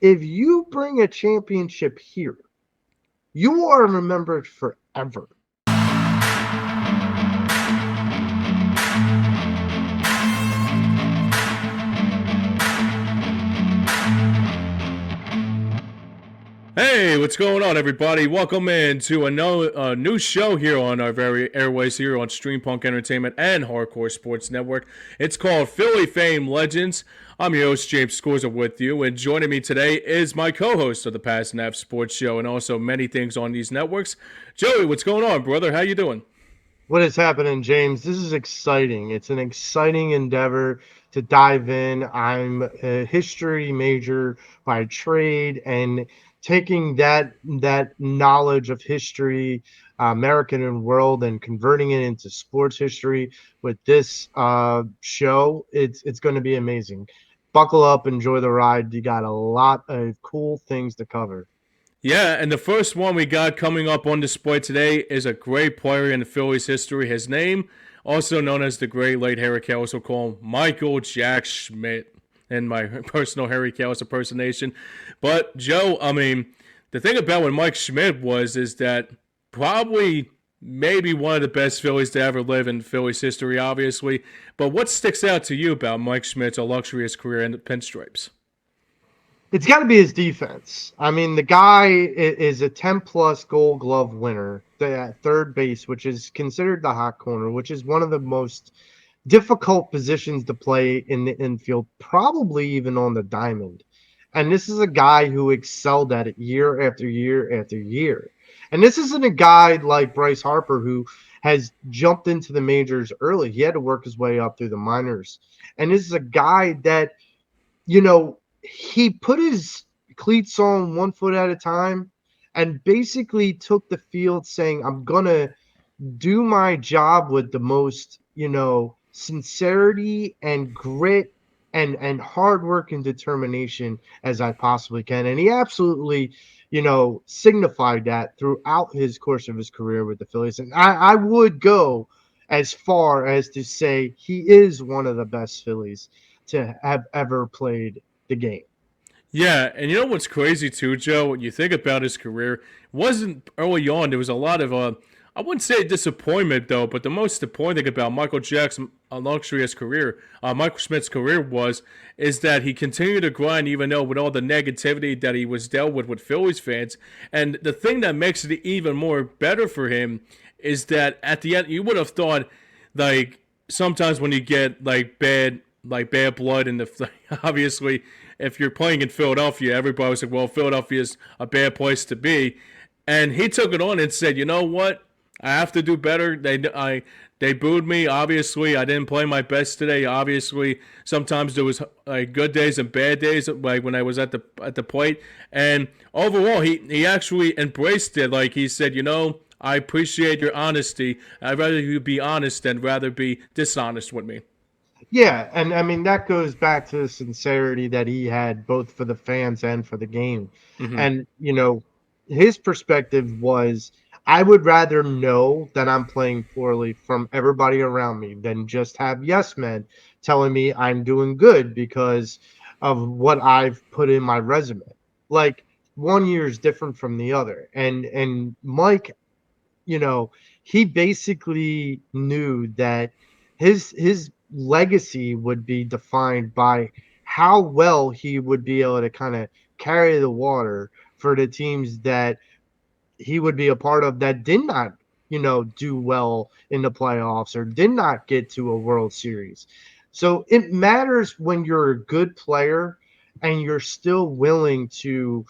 if you bring a championship here, you are remembered forever. Hey, what's going on, everybody? Welcome in to a new show here on our very airways here on Stream Punk Entertainment and Hardcore Sports Network. It's called Philly Fame Legends. I'm your host, James Scorza, with you, and joining me today is my co-host of the Past Nav Sports Show and also many things on these networks, Joey. What's going on, brother? How you doing? What is happening, James? This is exciting. It's an exciting endeavor to dive in. I'm a history major by trade, and taking that knowledge of history, American and world, and converting it into sports history with this show, it's going to be amazing. Buckle up, enjoy the ride. You got a lot of cool things to cover. Yeah, and the first one we got coming up on display today is a great player in the Phillies history. His name, also known as the great late Harry Kalas, will call him Michael Jack Schmidt in my personal Harry Kalas impersonation. But Joe, I mean, the thing about what Mike Schmidt was is that probably maybe one of the best Phillies to ever live in Phillies history, obviously. But what sticks out to you about Mike Schmidt's illustrious career in the pinstripes? It's got to be his defense. I mean, the guy is a 10 plus gold glove winner at third base, which is considered the hot corner, which is one of the most difficult positions to play in the infield, probably even on the diamond. And this is a guy who excelled at it year after year after year. And this isn't a guy like Bryce Harper who has jumped into the majors early. He had to work his way up through the minors. And this is a guy that, he put his cleats on 1 foot at a time and basically took the field saying, I'm going to do my job with the most, sincerity and grit and hard work and determination as I possibly can. And he absolutely, signified that throughout his course of his career with the Phillies. And I would go as far as to say he is one of the best Phillies to have ever played the game. Yeah, and you know what's crazy too, Joe? When you think about his career, it wasn't early on. There was a lot of, I wouldn't say disappointment though, but the most disappointing about Michael Jackson's illustrious career, Michael Schmidt's career is that he continued to grind even though with all the negativity that he was dealt with Phillies fans. And the thing that makes it even more better for him is that at the end, you would have thought, like sometimes when you get like bad blood in the obviously if you're playing in Philadelphia, everybody was like, well, Philadelphia is a bad place to be. And he took it on and said, you know what? I have to do better. They booed me. Obviously, I didn't play my best today. Obviously, sometimes there was like good days and bad days, like when I was at the plate. And overall, he actually embraced it. Like he said, I appreciate your honesty. I'd rather you be honest than rather be dishonest with me. Yeah, and I mean that goes back to the sincerity that he had both for the fans and for the game. Mm-hmm. And his perspective was I would rather know that I'm playing poorly from everybody around me than just have yes men telling me I'm doing good because of what I've put in my resume. Like one year is different from the other. And Mike, you know, he basically knew that his legacy would be defined by how well he would be able to kind of carry the water for the teams that he would be a part of that did not, do well in the playoffs or did not get to a World Series. So it matters when you're a good player and you're still willing to,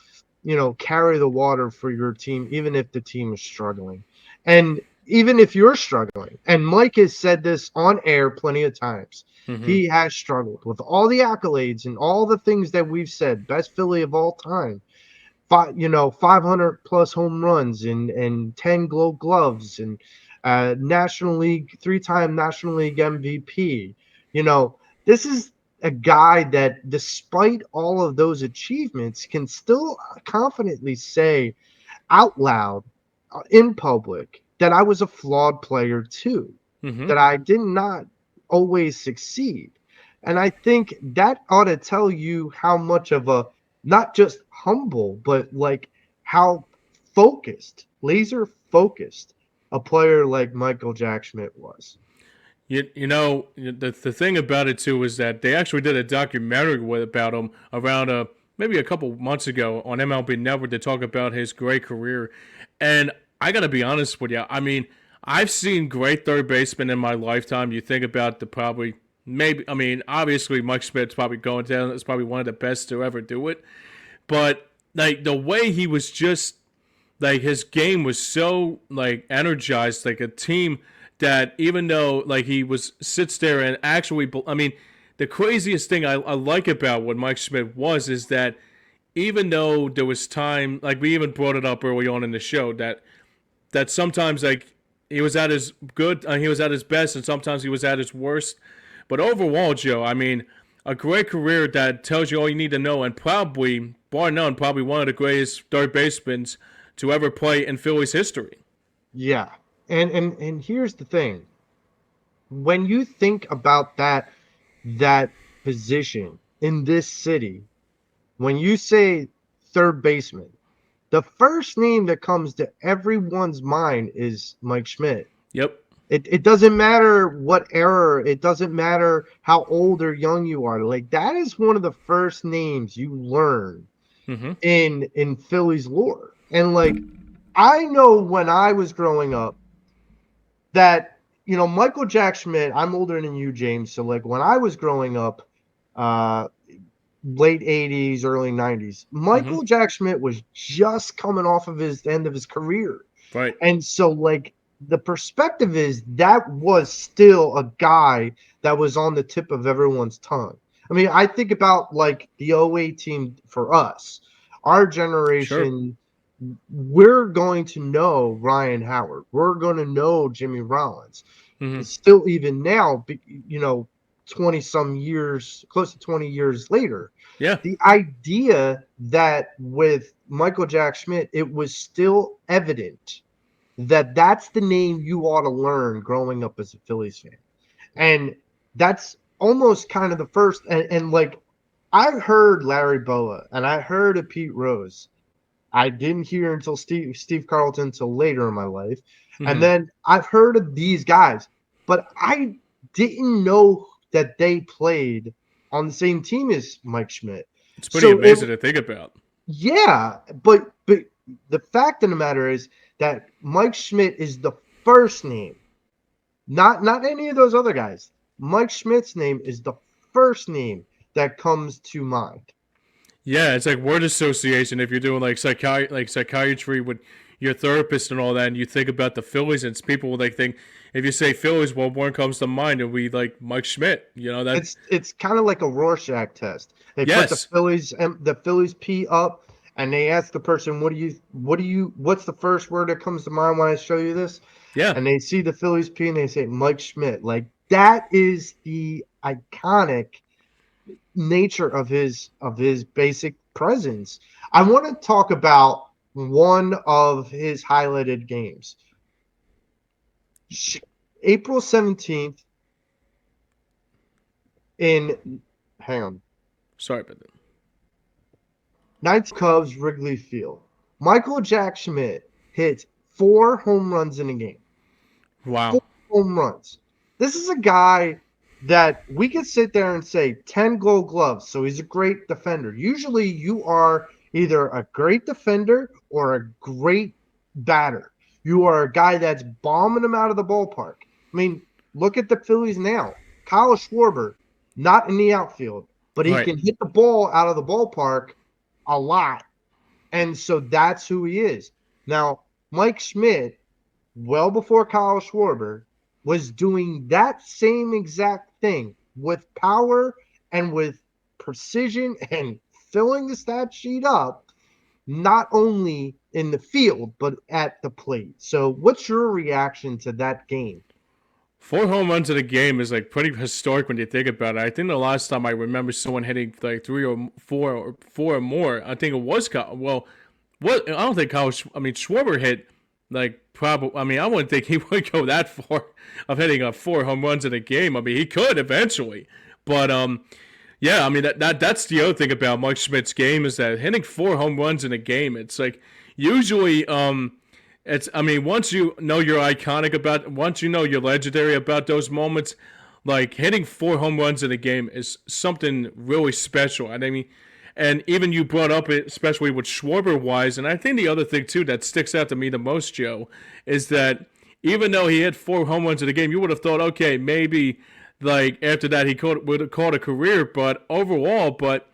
carry the water for your team, even if the team is struggling. And even if you're struggling, and Mike has said this on air plenty of times, Mm-hmm. he has struggled with all the accolades and all the things that we've said, best Philly of all time. 500 plus home runs and 10 Gold Gloves and National League, 3-time National League MVP. This is a guy that, despite all of those achievements, can still confidently say out loud in public that I was a flawed player too, Mm-hmm. that I did not always succeed. And I think that ought to tell you how much of a not just humble, but like how focused, laser focused a player like Michael Jack Schmidt was. The thing about it too is that they actually did a documentary about him around maybe a couple months ago on MLB Network to talk about his great career. And I gotta be honest with you, I mean, I've seen great third basemen in my lifetime. You think about the probably maybe I mean, obviously Mike Schmidt's probably going down as probably one of the best to ever do it. But like the way he was just like his game was so like energized, like a team that even though like he was sits there and actually, I mean, the craziest thing I like about what Mike Schmidt was is that even though there was time, like we even brought it up early on in the show that sometimes like he was at his good, he was at his best, and sometimes he was at his worst. But overall, Joe, I mean, a great career that tells you all you need to know, and probably, bar none, probably one of the greatest third basemen to ever play in Phillies history. Yeah. And here's the thing. When you think about that position in this city, when you say third baseman, the first name that comes to everyone's mind is Mike Schmidt. Yep. It doesn't matter what era, it doesn't matter how old or young you are. Like that is one of the first names you learn Mm-hmm. in Phillies lore. And like I know when I was growing up that Michael Jack Schmidt, I'm older than you, James. So like when I was growing up, uh late 80s, early 90s, Mm-hmm. Michael Jack Schmidt was just coming off of his end of his career. Right. And so like the perspective is that was still a guy that was on the tip of everyone's tongue. I mean, I think about like the '08 team for us, our Sure. generation. We're going to know Ryan Howard. We're going to know Jimmy Rollins. Mm-hmm. Still, even now, 20 some years, close to 20 years later, Yeah. the idea that with Michael Jack Schmidt, it was still evident that that's the name you ought to learn growing up as a Phillies fan. And that's almost kind of the first. And like, I heard Larry Boa and I heard of Pete Rose. I didn't hear until Steve Carlton until later in my life. And Mm-hmm. then I've heard of these guys, but I didn't know that they played on the same team as Mike Schmidt. It's pretty So amazing to think about. yeah, but the fact of the matter is that Mike Schmidt is the first name, not any of those other guys. Mike Schmidt's name is the first name that comes to mind. Yeah, it's like word association. If you're doing like psychiatry with your therapist and all that, and you think about the Phillies, and people will like think if you say Phillies, well, one comes to mind, and we like Mike Schmidt. You know that? It's kind of like a Rorschach test. They put Yes. The Phillies P up, and they ask the person, what's the first word that comes to mind when I show you this? Yeah. And they see the Phillies P and they say Mike Schmidt. Like that is the iconic nature of his basic presence. I want to talk about one of his highlighted games. April 17th in hang on. Sorry about that. Knights Cubs Wrigley Field. Michael Jack Schmidt hits 4 home runs in a game. Wow. 4 home runs. This is a guy that we could sit there and say 10 gold gloves, so he's a great defender. Usually you are either a great defender or a great batter. You are a guy that's bombing them out of the ballpark. I mean, look at the Phillies now. Kyle Schwarber, not in the outfield, but he Right. can hit the ball out of the ballpark a lot. And so that's who he is. Now, Mike Schmidt, well before Kyle Schwarber, was doing that same exact thing with power and with precision and filling the stat sheet up, not only in the field, but at the plate. So, what's your reaction to that game? 4 home runs in a game is like pretty historic when you think about it. I think the last time I remember someone hitting like four or more, I think it was well, what I don't think I mean Schwarber hit like probably. I mean I wouldn't think he would go that far of hitting 4 home runs in a game. I mean he could eventually, but Yeah, I mean that's the other thing about Mike Schmidt's game is that hitting 4 home runs in a game, it's like usually it's I mean once you know you're iconic about once you know you're legendary about those moments, like hitting 4 home runs in a game is something really special. And I mean, and even you brought up it, especially with Schwarber wise, and I think the other thing too that sticks out to me the most, Joe, is that even though he hit 4 home runs in the game, you would have thought, okay, maybe like after that he would have called a career, but overall, but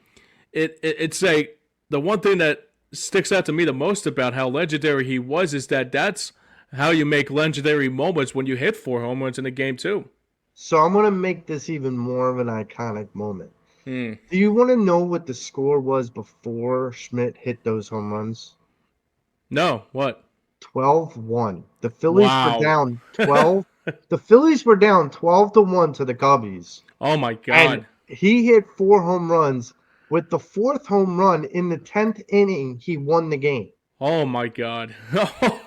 it's like the one thing that sticks out to me the most about how legendary he was is that that's how you make legendary moments when you hit 4 home runs in a game too. So I'm gonna make this even more of an iconic moment. Hmm. Do you want to know what the score was before Schmidt hit those home runs? No, what? 12-1. The Phillies were Wow. down 12. The Phillies were down 12-1 to the Cubbies. Oh my And god. he hit 4 home runs. With the fourth home run in the 10th inning, he won the game. Oh my god.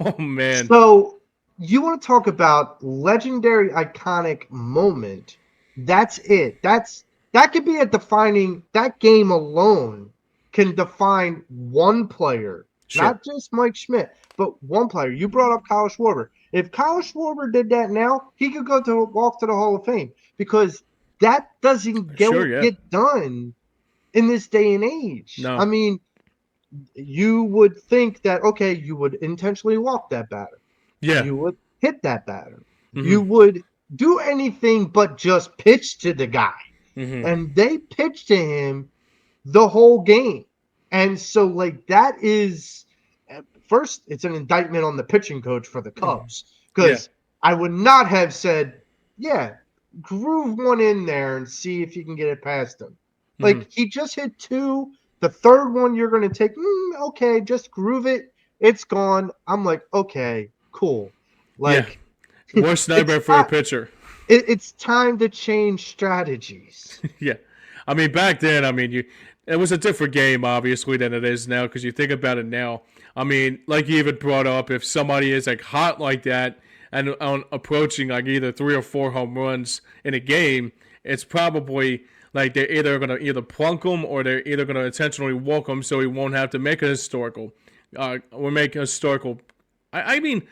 Oh man. So you want to talk about legendary, iconic moment? That's it. That could be a defining. That game alone can define one player, Sure. not just Mike Schmidt, but one player. You brought up Kyle Schwarber. If Kyle Schwarber did that now, he could go to walk to the Hall of Fame because that doesn't Sure. Yeah. get done in this day and age. I No. mean, you would think that okay, you would intentionally walk that batter, Yeah. you would hit that batter, you Mm-hmm. would do anything but just pitch to the guy, Mm-hmm. and they pitched to him the whole game. And so like that is first it's an indictment on the pitching coach for the Cubs Yeah. because I would not have said, yeah, groove one in there and see if you can get it past him. Mm-hmm. Like he just hit two. The third one you're going to take, okay, just groove it. It's gone. I'm like, okay, cool. Yeah. Like Worst it's nightmare for a not. pitcher. It's time to change strategies. Yeah. I mean, back then, I mean, it was a different game, obviously, than it is now. Because you think about it now, I mean, like you even brought up, if somebody is like hot like that and on approaching like either 3 or 4 home runs in a game, it's probably like they're either gonna either plunk him or they're either gonna intentionally walk him so he won't have to make a historical, or make a historical. I mean,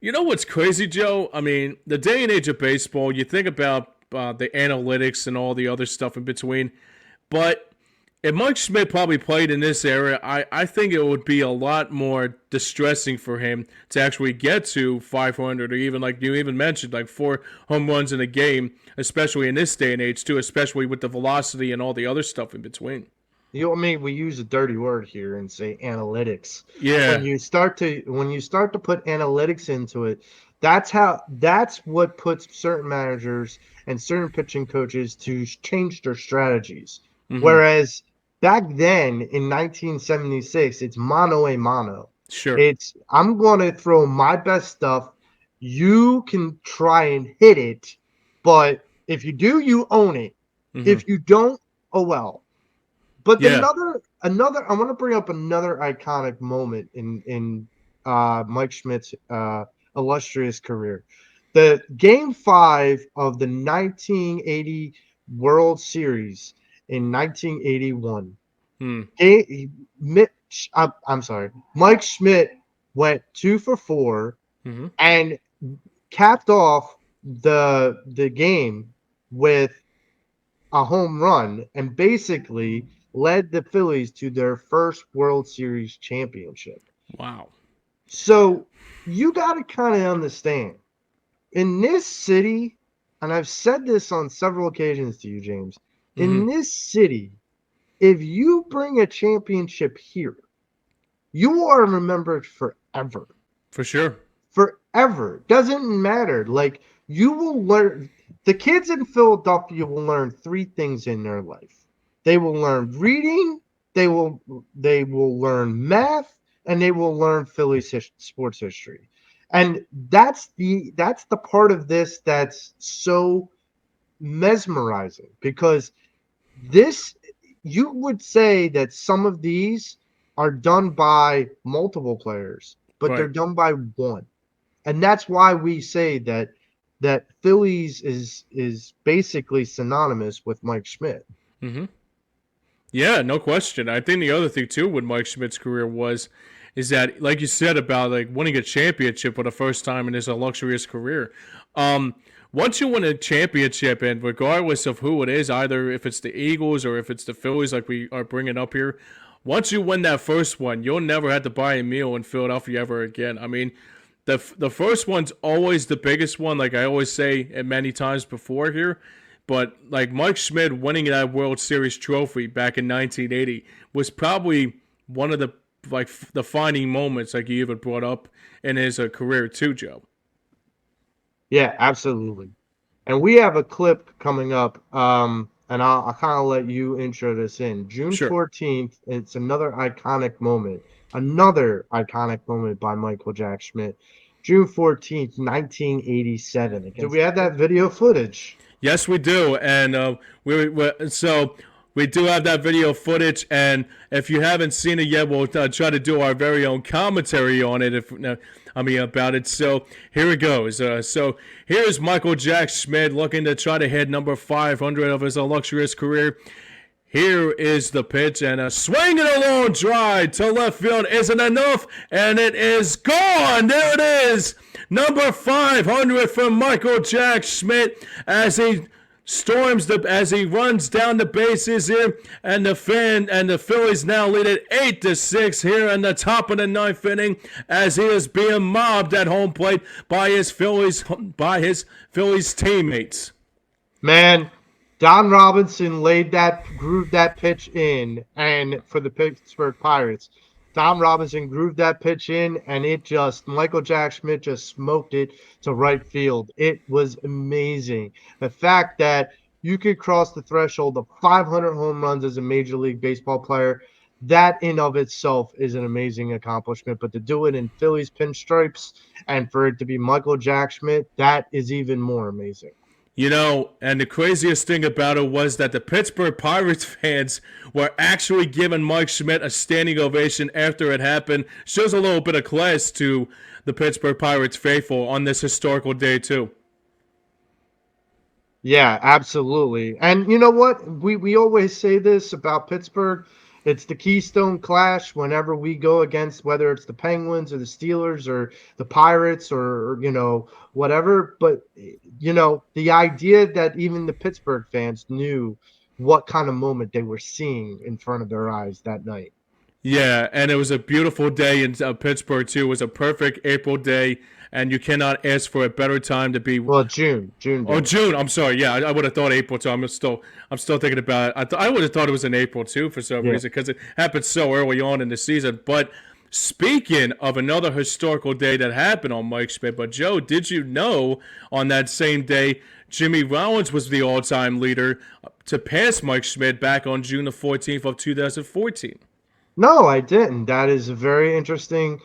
you know what's crazy, Joe? I mean, the day and age of baseball, you think about the analytics and all the other stuff in between, but if Mike Schmidt probably played in this era, I think it would be a lot more distressing for him to actually get to 500 or even like you even mentioned, like 4 home runs in a game, especially in this day and age too, especially with the velocity and all the other stuff in between. You know, I mean, we use a dirty word here and say analytics. Yeah, When you start to put analytics into it, that's what puts certain managers and certain pitching coaches to change their strategies. mm-hmm. Whereas back then in 1976, it's mano a mano. Sure. It's I'm going to throw my best stuff. You can try and hit it, but if you do, you own it. Mm-hmm. If you don't, oh well. But Yeah. another I want to bring up another iconic moment in Mike Schmidt's illustrious career. The game 5 of the 1980 World Series in 1981. Hmm. I'm sorry. Mike Schmidt went 2 for 4 Mm-hmm. and capped off the game with a home run and basically led the Phillies to their first World Series championship. Wow. So you got to kind of understand in this city, and I've said this on several occasions to you, James, Mm-hmm. in this city, if you bring a championship here, you are remembered forever. For sure. Forever. Doesn't matter. Like you will learn the kids in Philadelphia will learn three things in their life. They will learn reading, they will learn math, and they will learn sports history. And that's the part of this that's so mesmerizing because this you would say that some of these are done by multiple players, but they're Right. done by one. And that's why we say that Phillies is basically synonymous with Mike Schmidt. Mm-hmm. Yeah, no question. I think the other thing too with Mike Schmidt's career is that, like you said about like winning a championship for the first time in his illustrious career. Um, Once you win a championship, and regardless of who it is, either if it's the Eagles or if it's the Phillies, like we are bringing up here, once you win that first one, you'll never have to buy a meal in Philadelphia ever again. I mean, the first one's always the biggest one, like I always say many times before here. But like Mike Schmidt winning that World Series trophy back in 1980 was probably one of the like defining moments, like you even brought up in his career too, Joe. Yeah, absolutely. And we have a clip coming up, and I'll kind of let you intro this in. June Sure. 14th, it's another iconic moment by Michael Jack Schmidt. June 14th, 1987. Do we have that video footage? Yes, we do, and so we do have that video footage. And if you haven't seen it yet, we'll try to do our very own commentary on it. About it. So here it goes. So here's Michael Jack Schmidt looking to try to hit number 500 of his illustrious career. Here is the pitch, and a swing and a long drive to left field isn't enough, and it is gone. There it is, number 500 for Michael Jack Schmidt as he as he runs down the bases here, and the Phillies now lead it 8-6 here in the top of the ninth inning as he is being mobbed at home plate by his Phillies teammates. Man, Don Robinson grooved that pitch in, and for the Pittsburgh Pirates, Don Robinson grooved that pitch in, and Michael Jack Schmidt just smoked it to right field. It was amazing. The fact that you could cross the threshold of 500 home runs as a Major League Baseball player, that in of itself is an amazing accomplishment. But to do it in Phillies pinstripes and for it to be Michael Jack Schmidt, that is even more amazing. And the craziest thing about it was that the Pittsburgh Pirates fans were actually giving Mike Schmidt a standing ovation after it happened. Shows a little bit of class to the Pittsburgh Pirates faithful on this historical day, too. Yeah, absolutely. And you know what? We always say this about Pittsburgh. It's the Keystone Clash whenever we go against whether it's the Penguins or the Steelers or the Pirates or whatever. But the idea that even the Pittsburgh fans knew what kind of moment they were seeing in front of their eyes that night. Yeah, and it was a beautiful day in Pittsburgh, too. It was a perfect April day, and you cannot ask for a better time to be. Well, June Oh, day. June. I'm sorry. Yeah, I would have thought April too. I'm still thinking about it. I would have thought it was in April too for some Yeah. reason because it happened so early on in the season. But speaking of another historical day that happened on Mike Schmidt, but Joe, did you know on that same day Jimmy Rollins was the all-time leader to pass Mike Schmidt back on June the 14th of 2014? No, I didn't. That is a very interesting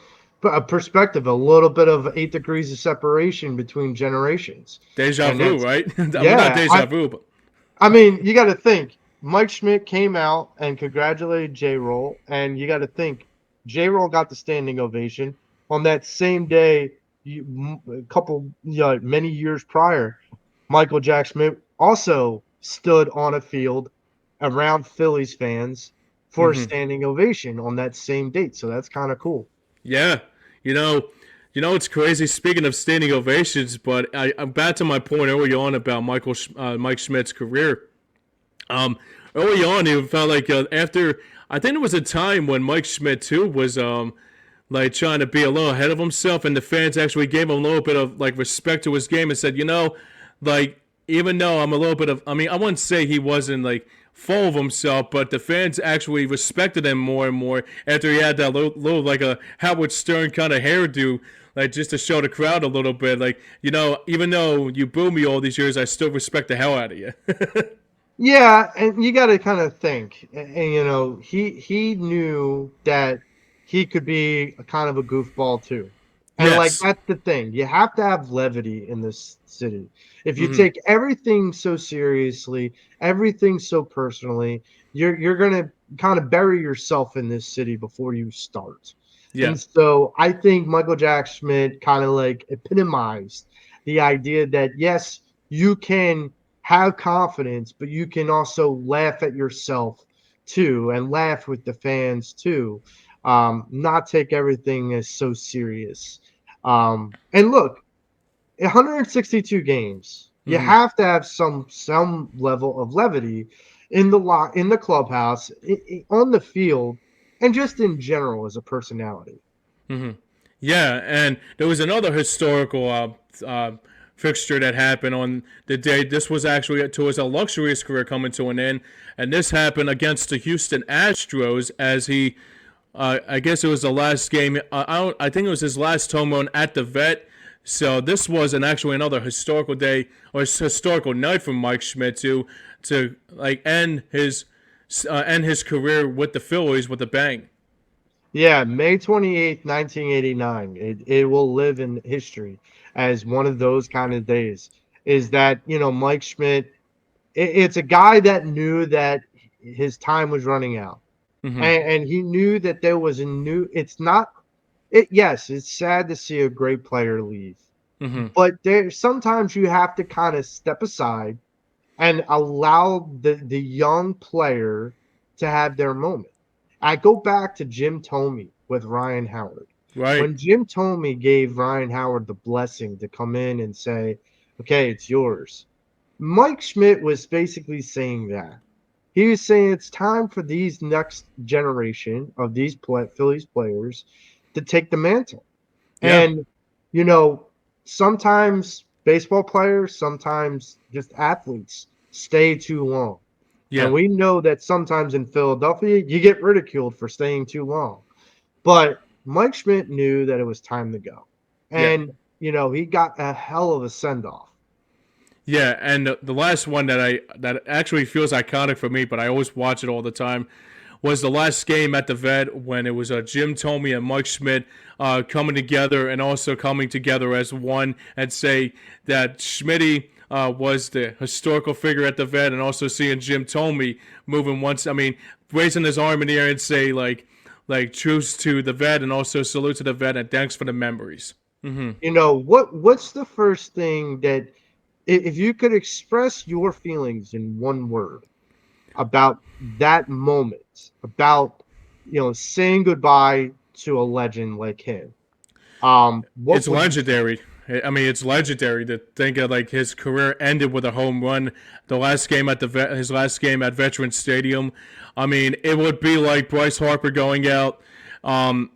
perspective. A little bit of 8 degrees of separation between generations, Deja and vu, that's right? Well, not yeah. deja vu, but I mean, you got to think. Mike Schmidt came out and congratulated J. Roll, and you got to think J. Roll got the standing ovation on that same day. A couple, many years prior, Michael Jack Schmidt also stood on a field around Phillies fans for a mm-hmm. standing ovation on that same date. So that's kind of cool. Yeah, you know, it's crazy. Speaking of standing ovations, but I'm back to my point early on about Mike Schmidt's career. Early on, it felt like after I think there was a time when Mike Schmidt too was like trying to be a little ahead of himself, and the fans actually gave him a little bit of like respect to his game and said, like even though I'm a little bit of, I mean, I wouldn't say he wasn't like full of himself, but the fans actually respected him more and more after he had that little like a Howard Stern kind of hairdo, like just to show the crowd a little bit, like even though you boo me all these years, I still respect the hell out of you. Yeah, and you got to kind of think, and he knew that he could be a kind of a goofball too, and like Yes. that's the thing. You have to have levity in this city. If you Mm-hmm. take everything so seriously, everything so personally, you're gonna kind of bury yourself in this city before you start. Yeah. And so I think Michael Jack Schmidt kind of like epitomized the idea that yes, you can have confidence, but you can also laugh at yourself too, and laugh with the fans too. Not take everything as so serious. And look, 162 games. You Hmm. have to have some level of levity in in the clubhouse, on the field, and just in general as a personality. Hmm. Yeah, and there was another historical fixture that happened on the day. This was actually towards a luxurious career coming to an end, and this happened against the Houston Astros as he, I guess it was the last game. I think it was his last home run at the Vet. So this was actually another historical day or historical night for Mike Schmidt to like end his career with the Phillies with a bang. Yeah, May 28th, 1989. It will live in history as one of those kind of days. Is that, Mike Schmidt, it's a guy that knew that his time was running out. Hmm. And he knew that there was a new, it's not, yes, it's sad to see a great player leave, Hmm. but there sometimes you have to kind of step aside and allow the young player to have their moment. I go back to Jim Thome with Ryan Howard. Right. When Jim Thome gave Ryan Howard the blessing to come in and say, "Okay, it's yours," Mike Schmidt was basically saying that. He was saying it's time for these next generation of these Phillies players to take the mantle. Yeah. And, you know, sometimes baseball players, sometimes just athletes stay too long. And Yeah. we know that sometimes in Philadelphia, you get ridiculed for staying too long. But Mike Schmidt knew that it was time to go. Yeah. And, he got a hell of a send off. Yeah, and the last one that actually feels iconic for me, but I always watch it all the time, was the last game at the Vet when it was Jim Thome and Mike Schmidt coming together and also coming together as one and say that Schmitty was the historical figure at the Vet, and also seeing Jim Thome moving once, I mean, raising his arm in the air and say like truce to the Vet and also salute to the Vet and thanks for the memories. Hmm. What's the first thing that if you could express your feelings in one word about that moment, about saying goodbye to a legend like him, what It's would you say? legendary. I mean, it's legendary to think of like his career ended with a home run. The last game at his last game at Veterans Stadium. I mean, it would be like Bryce Harper going out, um,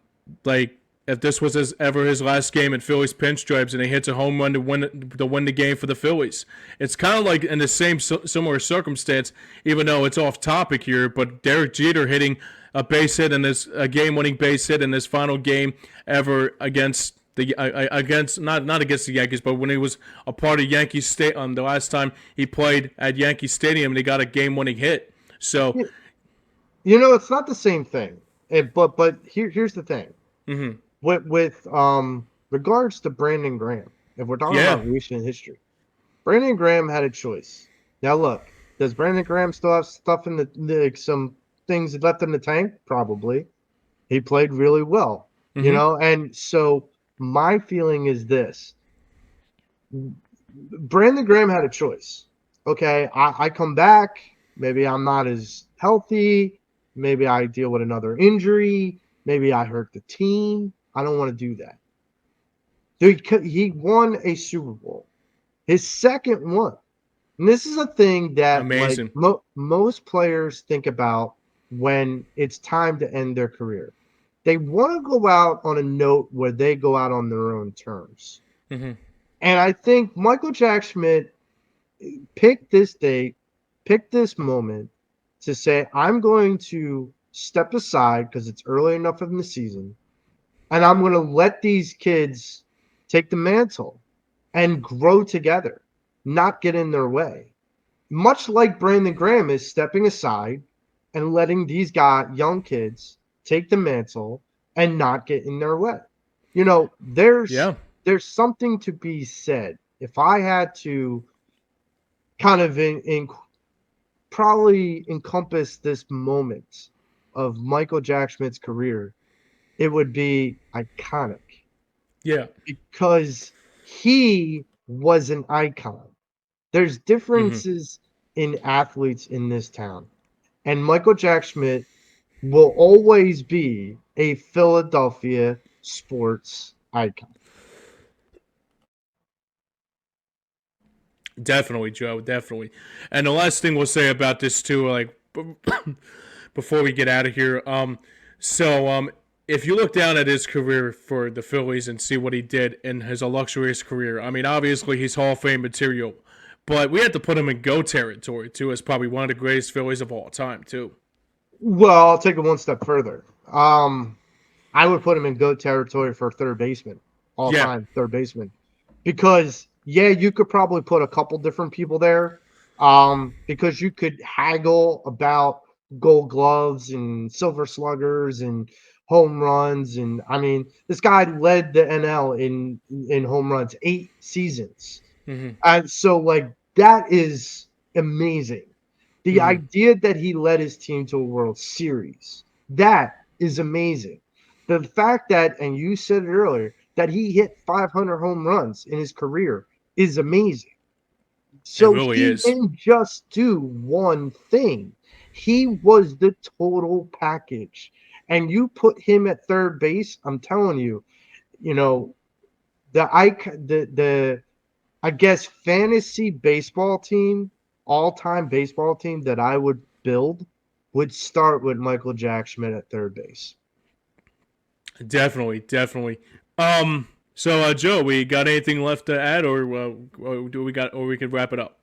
like if this was his last game in Phillies pinstripes and he hits a home run to win the game for the Phillies. It's kind of like in the same similar circumstance, even though it's off topic here. But Derek Jeter hitting a base hit in this a game-winning base hit in his final game ever against against not against the Yankees, but when he was a part of Yankee State on the last time he played at Yankee Stadium and he got a game-winning hit. So, You, it's not the same thing. But here's the thing. mm-hmm. With regards to Brandon Graham, if we're talking Yeah, about recent history, Brandon Graham had a choice. Now look, does Brandon Graham still have stuff in some things left in the tank? Probably. He played really well, mm-hmm. and so my feeling is this: Brandon Graham had a choice. Okay, I come back. Maybe I'm not as healthy. Maybe I deal with another injury. Maybe I hurt the team. I don't want to do that. Dude, he won a Super Bowl, his second one. And this is a thing that like Amazing. most players think about when it's time to end their career. They want to go out on a note where they go out on their own terms. Mm-hmm. And I think Michael Jack Schmidt picked this date, picked this moment to say, I'm going to step aside because it's early enough in the season, and I'm going to let these kids take the mantle and grow together, not get in their way. Much like Brandon Graham is stepping aside and letting these young kids take the mantle and not get in their way. You know, there's Yeah. there's something to be said. If I had to kind of probably encompass this moment of Michael Jack Schmidt's career, it would be iconic Yeah. because he was an icon. There's Mm-hmm. differences in athletes in this town. And Michael Jack Schmidt will always be a Philadelphia sports icon. Definitely, Joe. Definitely. And the last thing we'll say about this too, like before we get out of here, if you look down at his career for the Phillies and see what he did in his illustrious career, I mean, obviously he's Hall of Fame material, but we had to put him in GO territory too, as probably one of the greatest Phillies of all time too. Well, I'll take it one step further. I would put him in GOAT territory for third baseman, all Yeah. time third baseman, because yeah, you could probably put a couple different people there, because you could haggle about Gold Gloves and Silver Sluggers and home runs, and I mean, this guy led the NL in home runs 8 seasons, Mm-hmm. and so like that is amazing. The Mm-hmm. idea that he led his team to a World Series, that is amazing. The fact that, and you said it earlier, that he hit 500 home runs in his career is amazing. It So really he is. didn't just do one thing. He was the total package. And you put him at third base, I'm telling you, you know, the I guess fantasy baseball team, all-time baseball team that I would build would start with Michael Jack Schmidt at third base. Definitely, definitely. Joe, we got anything left to add, or do we got, or we could wrap it up?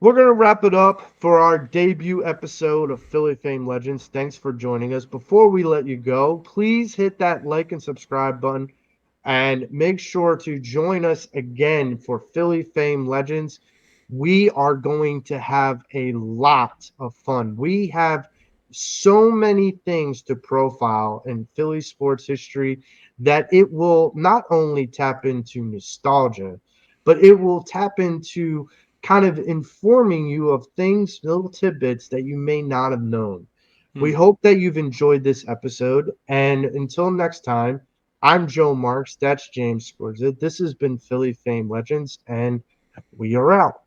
We're going to wrap it up for our debut episode of Philly Fame Legends. Thanks for joining us. Before we let you go, please hit that like and subscribe button and make sure to join us again for Philly Fame Legends. We are going to have a lot of fun. We have so many things to profile in Philly sports history that it will not only tap into nostalgia, but it will tap into kind of informing you of things, little tidbits that you may not have known. We Hmm. hope that you've enjoyed this episode. And until next time, I'm Joe Marks. That's James Squirza. This has been Philly Fame Legends, and we are out.